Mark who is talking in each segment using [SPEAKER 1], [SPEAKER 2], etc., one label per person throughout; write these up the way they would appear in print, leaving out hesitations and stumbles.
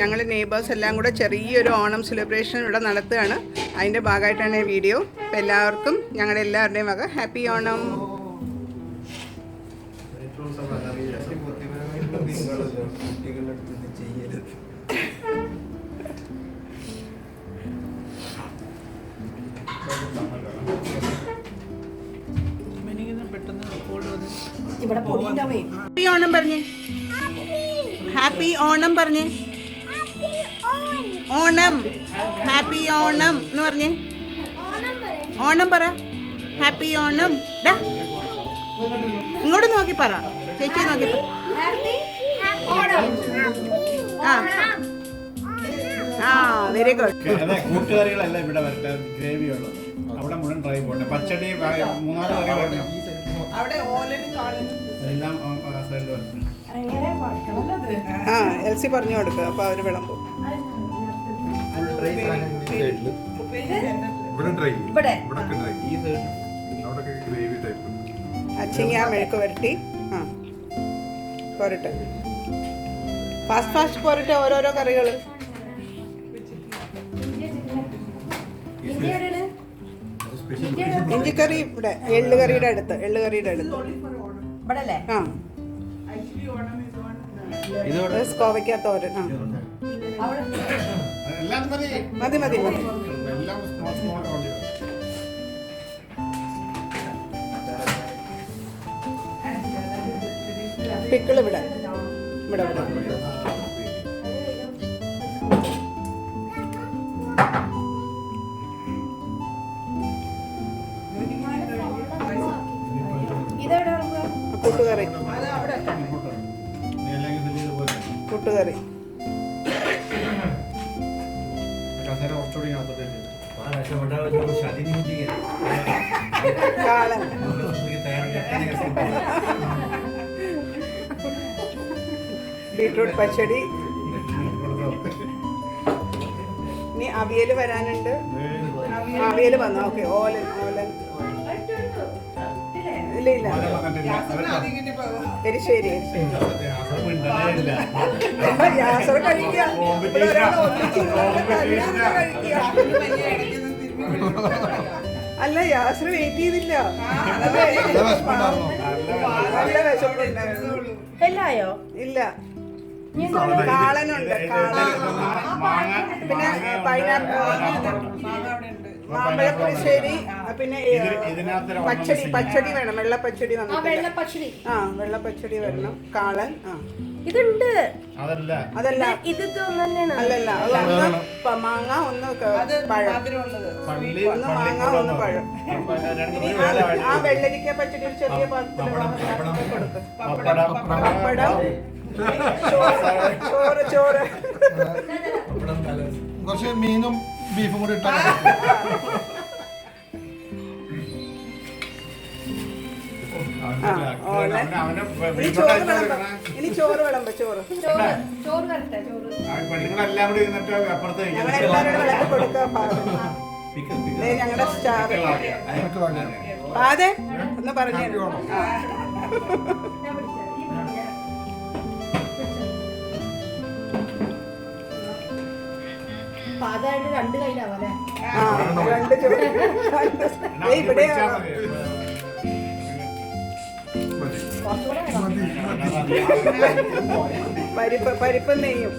[SPEAKER 1] ഞങ്ങൾ നെയ്ബേഴ്സ് എല്ലാം കൂടെ ചെറിയൊരു ഓണം സെലിബ്രേഷൻ ഇവിടെ നടത്തുകയാണ്. അതിൻ്റെ ഭാഗമായിട്ടാണ് ഈ വീഡിയോ. അപ്പോൾ എല്ലാവർക്കും ഞങ്ങളുടെ എല്ലാവരുടെയും വക ഹാപ്പി ഓണം. ഹാപ്പി ഓണം പറഞ്ഞേ, ഹാപ്പി ഓണം പറഞ്ഞേ, ഓണം, ഹാപ്പി ഓണം എന്ന് പറഞ്ഞേ, ഓണം പറ, ഹാപ്പി ഓണം. ഇങ്ങോട്ട് നോക്കി പറ, ചേച്ചി നോക്കി പറ. ആ വെരി ഗുഡ്.
[SPEAKER 2] കൂട്ടുകറികളെല്ലാം ഇവിടെ വരട്ടെ, ഗ്രേവി ഉള്ളത് അവിടെ മുഴുവൻ ഡ്രൈ പോട്ടെ, പച്ചടി 3-4 കറി വരണം, എല്ലാം സൈഡിൽ വരണം.
[SPEAKER 1] എൽസി പറഞ്ഞു കൊടുക്കുക, അപ്പൊ അവര് വിളമ്പും. അച്ചിങ്ങ മെഴുക്ക് വരട്ടി. ആ പോരട്ടെ, ഫാസ്റ്റ് ഫാസ്റ്റ് പോരട്ടെ, ഓരോരോ കറികൾ. ഇഞ്ചിക്കറി ഇവിടെ, എള്ളുകറിയുടെ അടുത്ത്, എള്ളുകറിയുടെ അടുത്ത്. ആ കോവയ്ക്ക തോരൻ. മതി മതി മതി. പിക്കിൾ ഇവിടെ ഇവിടെ ഇവിടെ. കൂട്ടുകറി, കൂട്ടുകറി. കാളൻ, ബീട്രൂട്ട് പച്ചടി. ഇനി അവിയൽ വരാനുണ്ട്. അവിയൽ വന്നോ? ഓക്കെ. ഓലൻ, ഓലൻ ഇല്ല ഇല്ല, എരിശ്ശേരി, എരിശ്ശേരി. യാസർ കഴിക്കുക, അല്ല യാസർ വെയിറ്റ് ചെയ്തില്ല. നല്ല വിശപ്പുണ്ടായിരുന്നു. എല്ലായോ? ഇല്ല, കാളനുണ്ട്, കാളൻ. പിന്നെ പൈനാപ്പിൾ, മാമ്പഴപ്പുളിശ്ശേരി, പിന്നെ പച്ചടി, പച്ചടി വേണം, വെള്ളപ്പച്ചടി വന്നിട്ട്. ആ വെള്ളപ്പച്ചടി വരണം. കാളൻ. ആ ഇതുണ്ട്. അതല്ല, അല്ലല്ല, അതൊന്ന് മാങ്ങ, ഒന്ന് പഴം. ഒന്ന് മാങ്ങ, ഒന്ന് പഴം. ആ വെള്ളരിക്ക പച്ചടി ഒരു ചെറിയ പാത്രത്തിൽ കൊടുക്കും. പപ്പടം, ചോറ്, ചോറ്,
[SPEAKER 3] കുറച്ച് മീനും ബീഫും കൂടി ഇട്ടാൽ
[SPEAKER 1] ഇനി ചോറ് വിളമ്പ, ചോറ്. ഞങ്ങളെല്ലാവരും വിളമ്പി കൊടുക്കുക. ഞങ്ങളുടെ സ്റ്റാർ അതെ ഒന്ന് പറഞ്ഞു. രണ്ട് കയ്യിലാവല്ലേ? രണ്ട് ചോറ് ഇവിടെ. പരിപ്പ്, പരിപ്പ് നെയ്യും.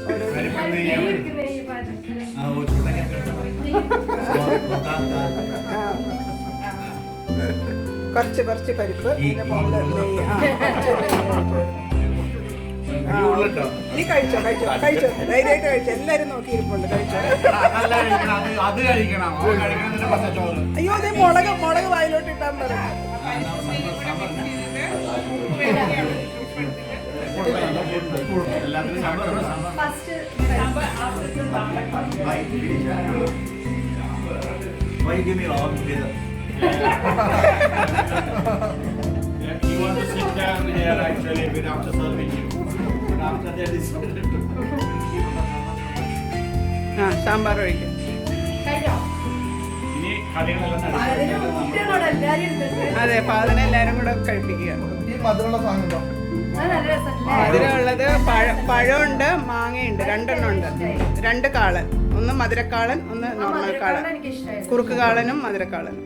[SPEAKER 1] കുറച്ച് കുറച്ച് പരിപ്പ്, നീ കഴിച്ചോ, കഴിച്ചോ, കഴിച്ചോ, ധൈര്യമായിട്ട് കഴിച്ചോ. എല്ലാരും നോക്കിയിരിപ്പുണ്ട്, കഴിച്ചോ. അയ്യോ അതെ, മുളക്, മുളക് വായിലോട്ട് ഇട്ടാൻ പറഞ്ഞു.
[SPEAKER 2] You want to sit down here actually without serving you. After that is
[SPEAKER 1] sambar ഒഴിക്കും.
[SPEAKER 2] ഇനി കറികളെല്ലാം
[SPEAKER 1] അതെ, അപ്പൊ അതിനെല്ലാരും കൂടെ കഴിപ്പിക്കുക.
[SPEAKER 3] ഈ മധുരമുള്ള സാധനം
[SPEAKER 1] മധുരമുള്ളത് പഴമുണ്ട്, മാങ്ങയുണ്ട്, രണ്ടെണ്ണം ഉണ്ട്. 2 കാളൻ, ഒന്ന് മധുരക്കാളൻ, ഒന്ന് നോർമൽ കാളൻ. കുറുക്ക് കാളനും മധുരക്കാളനും.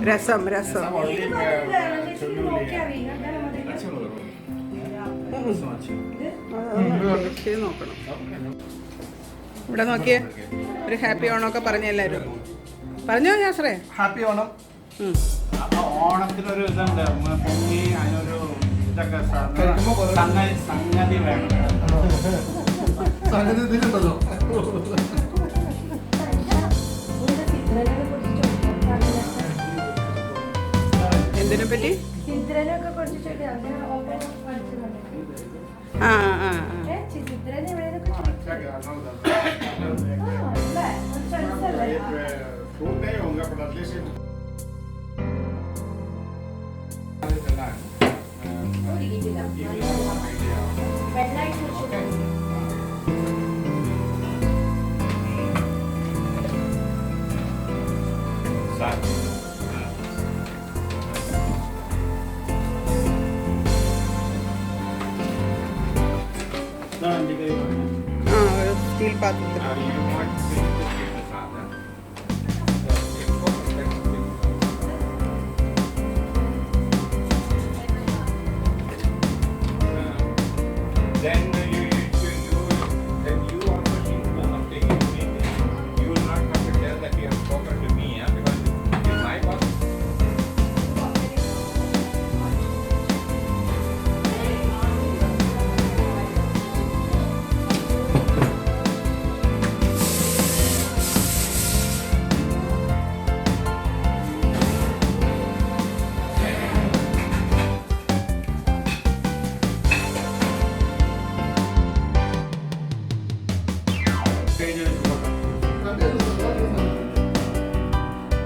[SPEAKER 1] രസം രസം. നോക്കണം. ഇവിടെ നോക്കിയേ, ഒരു ഹാപ്പി ഓണമൊക്കെ പറഞ്ഞ എല്ലാവരും പറഞ്ഞോ. ഞാസറേ
[SPEAKER 3] ഹാപ്പി ഓണം.
[SPEAKER 2] ഓണത്തിനൊരു ഇതുണ്ട്, പൊങ്ങി അതിനൊരു ഇതൊക്കെ സംഗതി വേണം.
[SPEAKER 3] സംഗതി ഇതിലുണ്ടല്ലോ.
[SPEAKER 1] എന്തിനെ പറ്റി? ആ ആ ഒരു സ്റ്റീൽ പാത്രത്തിൽ.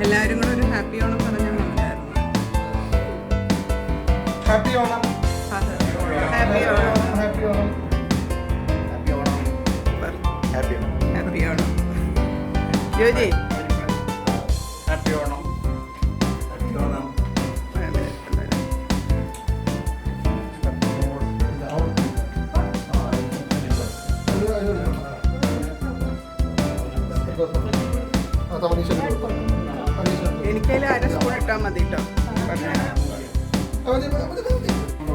[SPEAKER 1] എല്ലാവരും കൂടെ ഒരു ഹാപ്പി ഓണം പറഞ്ഞാൽ നല്ലതായിരുന്നു.
[SPEAKER 3] Happy Onam.
[SPEAKER 1] Happy Onam.
[SPEAKER 3] Happy Onam.
[SPEAKER 1] Happy Onam. Joji
[SPEAKER 2] happy Onam. എനിക്കതിൽ 1/2 സ്പൂൺ ഇട്ടാൽ മതി കേട്ടോ.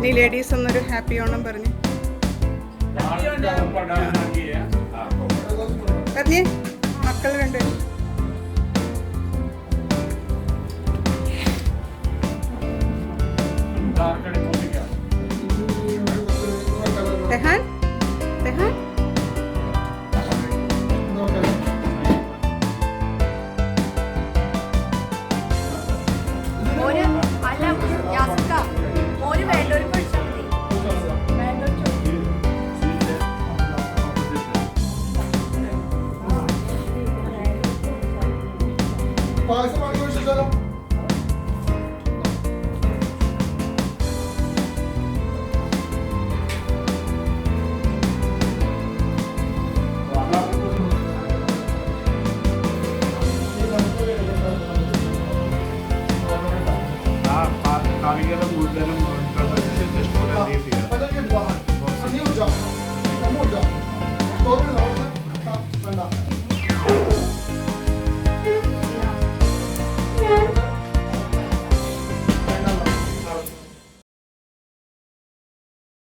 [SPEAKER 2] നീ ലേഡീസ് ഒന്നൊരു ഹാപ്പി ഓണം പറഞ്ഞേ പറഞ്ഞേ മക്കൾ രണ്ട്. തെഹാൻ തെഹാൻ
[SPEAKER 3] പായസം വാങ്ങി വെച്ചിട്ടാലോ?
[SPEAKER 2] കറികളും കൂടുതലും
[SPEAKER 3] Andiamo già.